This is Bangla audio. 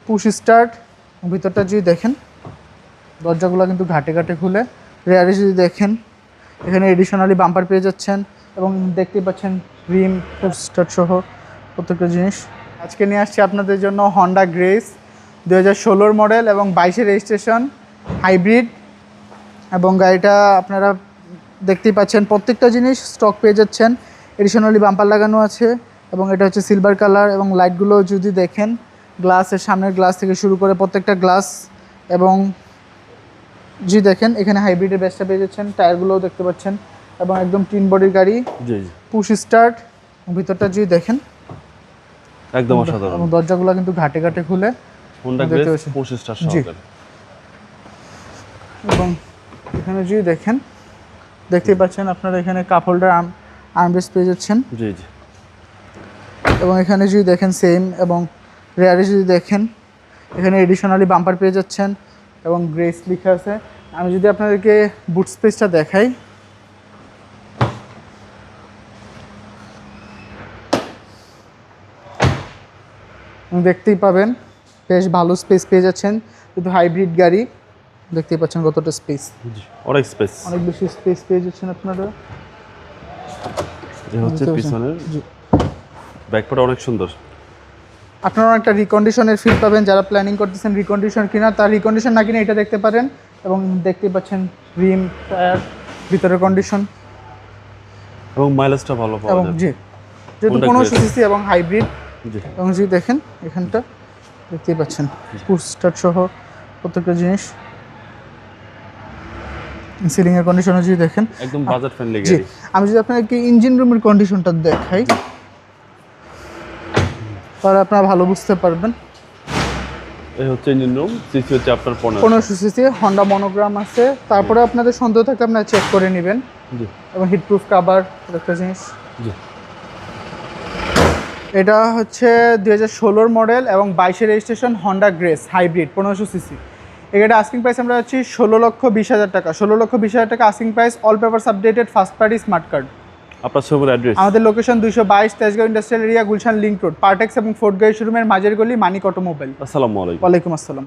Push start. ভিতরটা যদি দেখেন দরজাগুলো কিন্তু ঘাটে ঘাটে খুলে। রেয়ারে যদি দেখেন এখানে এডিশনালি বাম্পার পেয়ে যাচ্ছেন এবং দেখতে পাচ্ছেন রিম পুশ স্টার্ট সহ প্রত্যেকটা জিনিস। আজকে নিয়ে আসছি আপনাদের জন্য হন্ডা গ্রেস 2016 মডেল এবং 22 রেজিস্ট্রেশন হাইব্রিড। এবং গাড়িটা আপনারা দেখতেই পাচ্ছেন প্রত্যেকটা জিনিস স্টক পেয়ে যাচ্ছেন। এডিশনালি বাম্পার লাগানো আছে এবং এটা হচ্ছে সিলভার কালার। এবং লাইটগুলো যদি দেখেন গ্লাসের সামনের গ্লাস থেকে শুরু করে প্রত্যেকটা গ্লাস এবং যদি দেখেন এখানে হাইব্রিডের ব্যাসটা পেয়ে যাচ্ছেন। টায়ারগুলোও দেখতে পাচ্ছেন এবং একদম টিন বডির গাড়ি। Push start. ভিতরটা যদি দেখেন একদম অসাধারণ এবং দরজাগুলো কিন্তু ঘাটে ঘাটে খুলে হোন্ডা গ্রেস পুশ স্টার্ট সহকারে। এবং এখানে যদি দেখেন দেখতেই পাচ্ছেন আপনারা এখানে কাপ হোল্ডার আর্মরেস্ট পেয়ে যাচ্ছেন। জি জি। এবং এখানে যদি দেখেন সেম। এবং রেয়ারে যদি দেখেন এখানে এডিশনালি বাম্পার পেয়ে যাচ্ছেন এবং গ্রেস লেখা আছে। আমি যদি আপনাদেরকে বুট স্পেসটা দেখাই, দেখতেই পাবেন বেশ ভালো স্পেস পেয়ে যাচ্ছেন। কিন্তু হাইব্রিড গাড়ি দেখতেই পাচ্ছেন কতটা স্পেস, অনেক স্পেস, অনেক বেশি স্পেস পেয়ে যাচ্ছেন আপনারা। যে হচ্ছে পিছনের ব্যাকপার্ট অনেক সুন্দর। আপনারা একটা রিকন্ডিশনের ফিল পাবেন যারা প্ল্যানিং করতেছেন রিকন্ডিশন কিনা। তার রিকন্ডিশন না কিনে এটা দেখতে পারেন। এবং দেখতে পাচ্ছেন রিম, টায়ার, ভিতরের কন্ডিশন এবং মাইলেজটা ভালো পাওয়া এবং যায়। জি যেহেতু 1500 সিসি এবং হাইব্রিড। জি। এবং যদি দেখেন এখানটা দেখতেই পাচ্ছেন পুশ স্টার্ট সহ প্রত্যেকটা জিনিস। সিলিং এর কন্ডিশনও যদি দেখেন একদম বাজেট ফ্রেন্ডলি জি। গাড়ি। আমি যদি আপনাকে ইঞ্জিন রুমের কন্ডিশনটা দেখাই তাহলে আপনারা ভালো বুঝতে পারবেন। এই হচ্ছে ইঞ্জিন রুম, সিসি হচ্ছে আপনার 1500 সিসি, হন্ডা মনোগ্রাম আছে। তারপরে আপনাদের সন্দেহ থাকলে আপনারা চেক করে নেবেন। জি। এবং হিটপ্রুফ কভার একটা জিনিস। জি। এটা হচ্ছে 2016 মডেল এবং 22 registration Honda grace hybrid 1500 CC. এটার আস্কিং প্রাইস আমরা হচ্ছি 16,20,000 টাকা। 16,20,000 টাকা asking price. All papers updated, first party, smart card. আপনার শোরুমের অ্যাড্রেস? আমাদের location 222 Tejgaon industrial area, Gulshan link road, Partex এবং ফোর্ট গাড়ি শোরুমের মাঝের গলি, মানিক অটোমোবাইল। আসসালামু আলাইকুম। ওয়ালাইকুম আসসালাম।